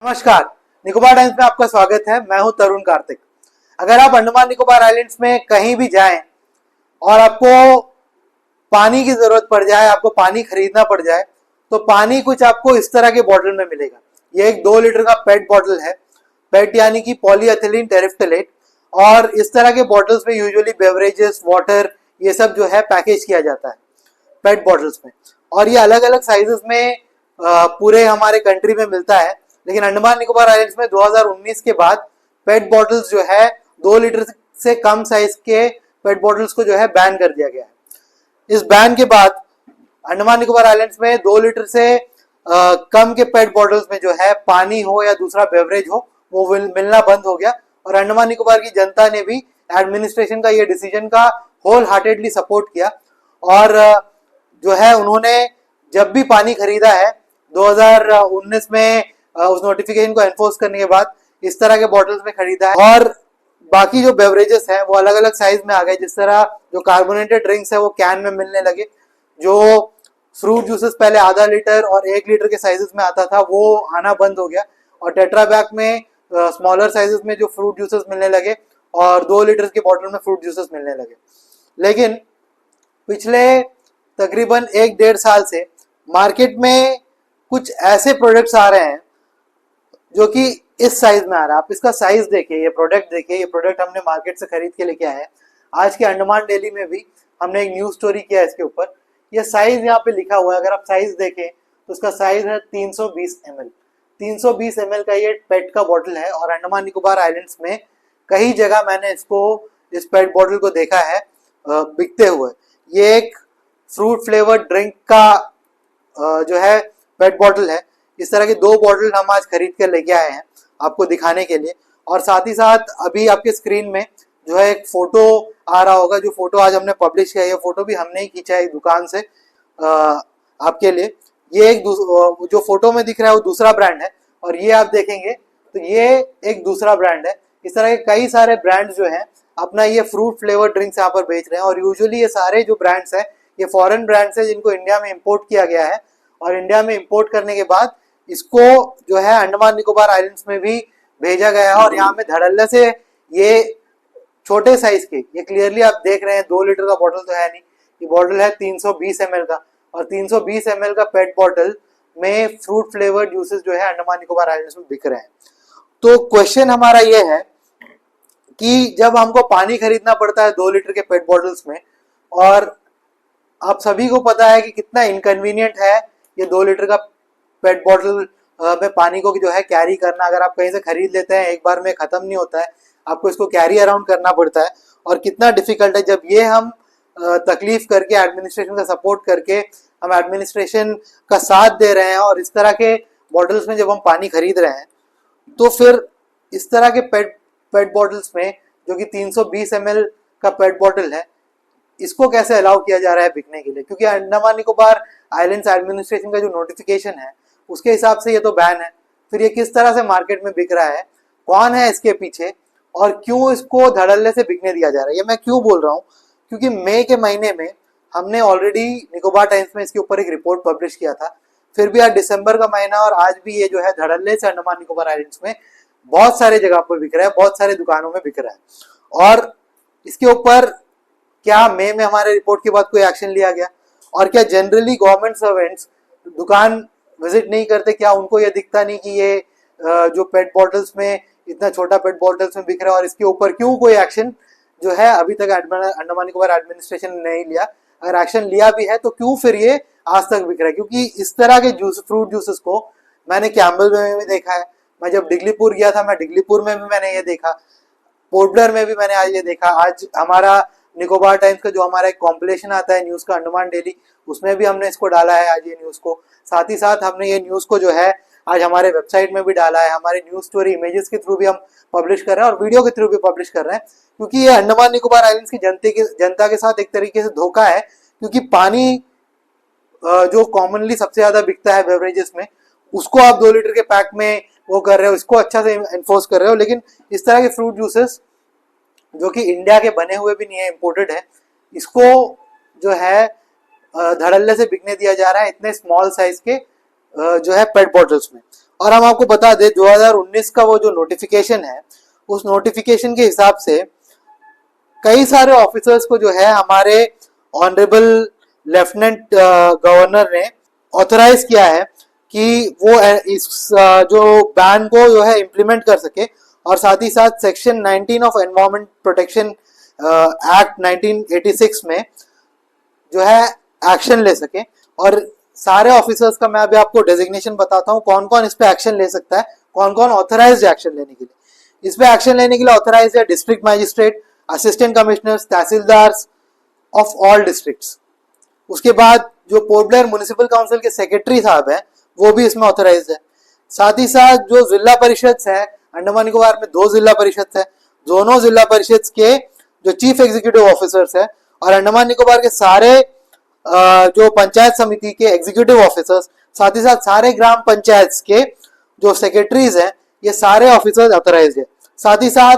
नमस्कार, निकोबार टाइम्स में आपका स्वागत है। मैं हूं तरुण कार्तिक। अगर आप अंडमान निकोबार आइलैंड्स में कहीं भी जाएं और आपको पानी की जरूरत पड़ जाए, आपको पानी खरीदना पड़ जाए, तो पानी कुछ आपको इस तरह के बॉटल में मिलेगा। ये एक 2 लीटर का पेट बॉटल है। पेट यानी कि पॉलीएथिलीन टेरिफ्थलेट। और इस तरह के बॉटल्स में यूजुअली बेवरेजेस, वाटर, ये सब जो है पैकेज किया जाता है पेट बॉटल्स में। और ये अलग अलग साइजेस में पूरे हमारे कंट्री में मिलता है। लेकिन अंडमान निकोबार आइलैंड्स में 2019 के बाद पेट बॉटल्स जो है 2 लीटर से कम साइज के पेट बॉटल्स को जो है बैन कर दिया गया है। इस बैन के बाद अंडमान निकोबार आइलैंड्स में 2 लीटर से कम के पेट बॉटल्स में जो है पानी हो या दूसरा बेवरेज हो वो मिलना बंद हो गया। और अंडमान निकोबार की जनता ने भी एडमिनिस्ट्रेशन का ये डिसीजन का होल हार्टेडली सपोर्ट किया। और जो है उन्होंने जब भी पानी खरीदा है 2019 में उस नोटिफिकेशन को एनफोर्स करने के बाद इस तरह के बॉटल्स में खरीदा है। और बाकी जो बेवरेजेस हैं वो अलग अलग साइज में आ गए। जिस तरह जो कार्बोनेटेड ड्रिंक्स है वो कैन में मिलने लगे। जो फ्रूट जूसेस पहले आधा लीटर और 1 लीटर के साइजेस में आता था वो आना बंद हो गया। और टेट्रा पैक में स्मॉलर साइजेस में जो फ्रूट जूसेस मिलने लगे और 2 लीटर की बॉटल में फ्रूट जूसेस मिलने लगे। लेकिन पिछले तकरीबन 1-1.5 साल से मार्केट में कुछ ऐसे प्रोडक्ट्स आ रहे हैं जो कि इस साइज में आ रहा है। आप इसका साइज देखिए, ये प्रोडक्ट देखिए। ये प्रोडक्ट हमने मार्केट से खरीद के लेके आए हैं। आज के अंडमान डेली में भी हमने एक न्यूज स्टोरी किया है इसके ऊपर। ये साइज यहाँ पे लिखा हुआ है। अगर आप साइज देखें तो उसका साइज है 320 ml। 320 ml का ये पेट का बॉटल है। और अंडमान निकोबार आइलैंड्स में कई जगह मैंने इस पेट बॉटल को देखा है बिकते हुए। ये एक फ्रूट फ्लेवर्ड ड्रिंक का जो है पेट बॉटल है। इस तरह के 2 बॉटल हम आज खरीद कर लेके आए हैं आपको दिखाने के लिए। और साथ ही साथ अभी आपके स्क्रीन में जो है एक फोटो आ रहा होगा। जो फोटो आज हमने पब्लिश किया है, ये फोटो भी हमने ही खींचा है दुकान से आपके लिए। ये एक जो फोटो में दिख रहा है वो दूसरा ब्रांड है। और ये आप देखेंगे तो ये एक दूसरा ब्रांड है। इस तरह के कई सारे ब्रांड्स जो हैं अपना ये फ्रूट फ्लेवर ड्रिंक्स यहाँ पर बेच रहे हैं। और यूजुअली ये सारे जो ब्रांड्स हैं ये फॉरेन ब्रांड्स हैं जिनको इंडिया में इम्पोर्ट किया गया है। और इंडिया में इम्पोर्ट करने के बाद इसको जो है अंडमान निकोबार आइलैंड्स में भी भेजा गया है। और यहाँ में धड़ल्ले से ये छोटे साइज के, ये क्लियरली आप देख रहे हैं 2 लीटर का बॉटल तो है नहीं, ये बॉटल है 320 ml का। और 320 ml का पेट बॉटल में फ्रूट फ्लेवर्ड जूसेस जो है अंडमान निकोबार आइलैंड्स में बिक रहे हैं। तो क्वेश्चन हमारा ये है कि जब हमको पानी खरीदना पड़ता है 2 लीटर के पेट बॉटल्स में, और आप सभी को पता है कि कितना इनकन्वीनियंट है ये 2 लीटर का पेट बॉटल में पानी को जो है कैरी करना। अगर आप कहीं से खरीद लेते हैं एक बार में खत्म नहीं होता है, आपको इसको कैरी अराउंड करना पड़ता है। और कितना डिफिकल्ट है जब ये हम तकलीफ करके एडमिनिस्ट्रेशन का सपोर्ट करके हम एडमिनिस्ट्रेशन का साथ दे रहे हैं और इस तरह के बॉटल्स में जब हम पानी खरीद रहे हैं तो फिर इस तरह के पेट बॉटल्स में जो कि 320 ml का पेट बॉटल है इसको कैसे अलाउ किया जा रहा है बिकने के लिए। क्योंकि अंडमान निकोबार आइलैंड्स एडमिनिस्ट्रेशन का जो नोटिफिकेशन है उसके हिसाब से ये तो बैन है। फिर ये किस तरह से मार्केट में बिक रहा है, कौन है इसके पीछे और क्यों इसको धड़ल्ले से बिकने दिया जा रहा है। ये मैं क्यों बोल रहा हूँ, क्योंकि मई के महीने में हमने ऑलरेडी निकोबार टाइम्स में इसके ऊपर एक रिपोर्ट पब्लिश किया था। फिर भी आज दिसंबर का महीना और आज भी ये जो है धड़ल्ले से अंडमान निकोबार आइलैंड्स में बहुत सारे जगह पर बिक रहा है, बहुत सारे दुकानों में बिक रहा है। और इसके ऊपर क्या मई में हमारे रिपोर्ट के बाद कोई एक्शन लिया गया? और क्या जनरली गवर्नमेंट सर्वेंट्स दुकान विजिट नहीं करते? क्या उनको ये दिखता नहीं कि ये जो पेट बॉटल्स में इतना छोटा पेट बॉटल्स में बिक रहा है और इसके ऊपर क्यों कोई एक्शन जो है अभी तक अंडमान निकोबार एडमिनिस्ट्रेशन ने नहीं लिया? अगर एक्शन लिया भी है तो क्यों फिर ये आज तक बिक रहा है? क्योंकि इस तरह के फ्रूट जूसेस को मैंने कैम्बल में भी देखा है। मैं जब डिगलीपुर गया था, मैं डिगलीपुर में भी मैंने ये देखा, पोर्ट ब्लेयर में भी मैंने आज ये देखा। आज हमारा निकोबार टाइम्स का जो हमारा एक कॉम्पिलेशन आता है न्यूज़ का अंडमान डेली, उसमें भी हमने इसको डाला है आज ये न्यूज़ को। साथ ही साथ हमने ये न्यूज़ को जो है आज हमारे वेबसाइट में भी डाला है। हमारे न्यूज़ स्टोरी इमेजेस के थ्रू भी हम पब्लिश कर रहे हैं और वीडियो के थ्रू भी पब्लिश कर रहे हैं। क्योंकि ये अंडमान निकोबार आइलैंड्स की जनता के साथ एक तरीके से धोखा है। क्योंकि पानी जो कॉमनली सबसे ज़्यादा बिकता है बेवरेजेस में, उसको आप 2 लीटर के पैक में वो कर रहे हो, इसको अच्छा से एनफोर्स कर रहे हो। लेकिन इस तरह के फ्रूट जूसेस जो कि इंडिया के बने हुए भी नहीं है, इम्पोर्टेड है, इसको जो है धड़ल्ले से बिकने दिया जा रहा है इतने स्मॉल साइज के जो है पेट बॉटल्स में। और हम आपको बता दें 2019 का वो जो नोटिफिकेशन है, उस नोटिफिकेशन के हिसाब से कई सारे ऑफिसर्स को जो है हमारे ऑनरेबल लेफ्टिनेंट गवर्नर ने ऑथराइज किया है कि वो इस जो बैन को जो है इम्प्लीमेंट कर सके, और साथ ही साथ section 19 of environment protection act 1986 में जो है एक्शन ले सके। और सारे ऑफिसर्स का मैं अभी आपको डेजिग्नेशन बताता हूँ, कौन कौन इस पे एक्शन ले सकता है, कौन कौन ऑथराइज्ड एक्शन लेने के लिए। इस पे एक्शन लेने के लिए ऑथराइज है district magistrate, assistant commissioners, tehsildars of all districts. उसके बाद जो पोर्ट ब्लेयर म्युनिसिपल काउंसिल के सेक्रेटरी साहब हैं वो भी इसमें ऑथराइज है। साथ ही साथ जो जिला परिषद है, अंडमान निकोबार में 2 जिला परिषद है, दोनों जिला परिषद के जो चीफ एग्जीक्यूटिव ऑफिसर्स है, और अंडमान निकोबार के सारे जो पंचायत समिति के एग्जीक्यूटिव ऑफिसर्स, साथ ही साथ सारे ग्राम पंचायत के जो सेक्रेटरीज हैं, ये सारे ऑफिसर्स ऑथराइज है। साथ ही साथ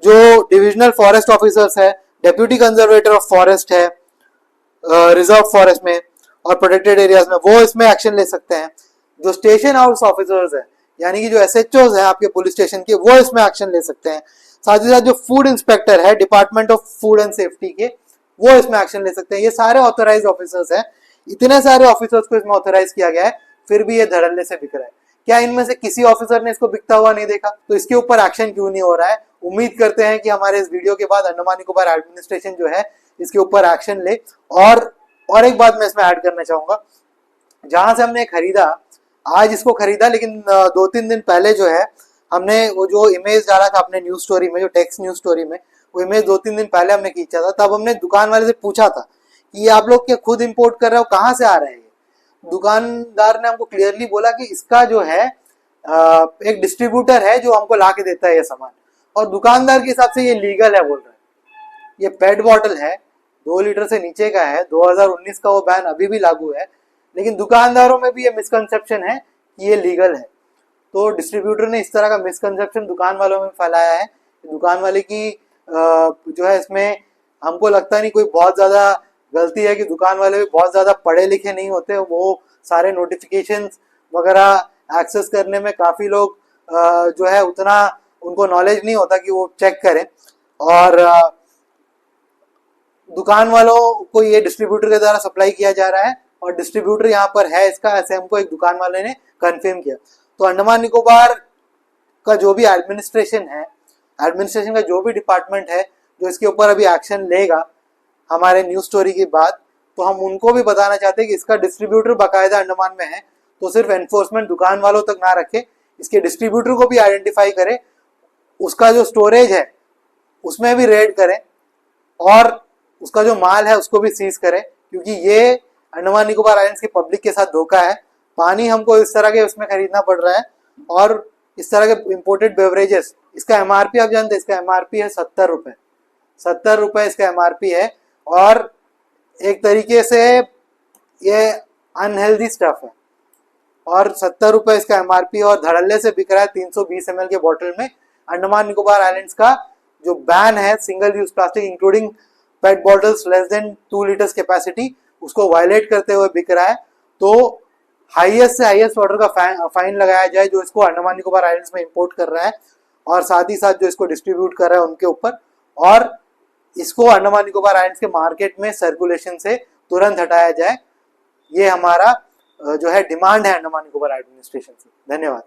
जो डिविजनल फॉरेस्ट ऑफिसर्स है, डेप्यूटी कंजर्वेटर ऑफ फॉरेस्ट है रिजर्व फॉरेस्ट में और प्रोटेक्टेड एरियाज में, वो इसमें एक्शन ले सकते हैं। जो स्टेशन हाउस ऑफिसर्स है, यानी कि जो एसएचओज हैं आपके पुलिस स्टेशन के, वो इसमें एक्शन ले सकते हैं। साथ ही साथ जो फूड इंस्पेक्टर है department of food and safety के, वो इसमें एक्शन ले सकते हैं। ये सारे ऑथराइज ऑफिसर्स हैं। इतने सारे ऑफिसर्स को इसमें ऑथराइज किया गया है, फिर भी ये धड़ल्ले से बिक रहा है। क्या इनमें से किसी ऑफिसर ने इसको बिकता हुआ नहीं देखा? तो इसके ऊपर एक्शन क्यों नहीं हो रहा है? उम्मीद करते हैं कि हमारे इस वीडियो के बाद अंडमान निकोबार एडमिनिस्ट्रेशन जो है इसके ऊपर एक्शन ले। और एक बात मैं इसमें ऐड करना चाहूंगा, जहां से हमने खरीदा, आज इसको खरीदा, लेकिन 2-3 दिन पहले जो है हमने वो जो इमेज डाला था अपने न्यूज स्टोरी में, जो टेक्स्ट न्यूज स्टोरी में, वो इमेज 2-3 दिन पहले हमने खींचा था। तब हमने दुकान वाले से पूछा था कि ये आप लोग क्या खुद इंपोर्ट कर रहे हो, कहाँ से आ रहे हैं? दुकानदार ने हमको क्लियरली बोला कि इसका जो है एक डिस्ट्रीब्यूटर है जो हमको ला के देता है ये सामान, और दुकानदार के हिसाब से ये लीगल है बोल रहा है। ये पेट बॉटल है, 2 लीटर से नीचे का है, 2019 का वो बैन अभी भी लागू है, लेकिन दुकानदारों में भी ये मिसकंसेप्शन है कि ये लीगल है। तो डिस्ट्रीब्यूटर ने इस तरह का मिसकंसेप्शन दुकान वालों में फैलाया है। दुकान वाले की जो है इसमें हमको लगता नहीं कोई बहुत ज़्यादा गलती है, कि दुकान वाले भी बहुत ज़्यादा पढ़े लिखे नहीं होते, वो सारे नोटिफिकेशंस वगैरह एक्सेस करने में काफ़ी लोग जो है उतना उनको नॉलेज नहीं होता कि वो चेक करें। और दुकान वालों को ये डिस्ट्रीब्यूटर के द्वारा सप्लाई किया जा रहा है, और डिस्ट्रीब्यूटर यहाँ पर है इसका, ऐसे हमको एक दुकान वाले ने कंफर्म किया। तो अंडमान निकोबार का जो भी एडमिनिस्ट्रेशन है, एडमिनिस्ट्रेशन का जो भी डिपार्टमेंट है जो इसके ऊपर अभी एक्शन लेगा हमारे न्यूज स्टोरी के बाद, तो हम उनको भी बताना चाहते हैं कि इसका डिस्ट्रीब्यूटर बाकायदा अंडमान में है, तो सिर्फ एनफोर्समेंट दुकान वालों तक ना रखे, इसके डिस्ट्रीब्यूटर को भी आइडेंटिफाई करें, उसका जो स्टोरेज है उसमें भी रेड करें, और उसका जो माल है उसको भी सीज करें, क्योंकि ये अंडमान निकोबार आइलैंड्स की पब्लिक के साथ धोखा है। पानी हमको इस तरह के उसमें खरीदना पड़ रहा है, और इस तरह के इंपोर्टेड बेवरेजेस, इसका एमआरपी आप जानते हैं, इसका एमआरपी है 70 रुपये। 70 रुपये इसका एमआरपी है, और एक तरीके से ये अनहेल्दी स्टफ है, और 70 रुपये इसका एमआरपी, और धड़ल्ले से बिक रहा है 320 ml के बॉटल में। अंडमान निकोबार आइलैंड्स का जो बैन है single use plastic including PET bottles less than 2 litres capacity, उसको वायलेट करते हुए बिक रहा है। तो हाईएस्ट से हाईएस्ट ऑर्डर का फाइन लगाया जाए जो इसको अंडमान निकोबार आइलैंड्स में इंपोर्ट कर रहा है, और साथ ही साथ जो इसको डिस्ट्रीब्यूट कर रहा है उनके ऊपर, और इसको अंडमान निकोबार आइलैंड्स के मार्केट में सर्कुलेशन से तुरंत हटाया जाए। ये हमारा जो है डिमांड है अंडमान निकोबार एडमिनिस्ट्रेशन से। धन्यवाद।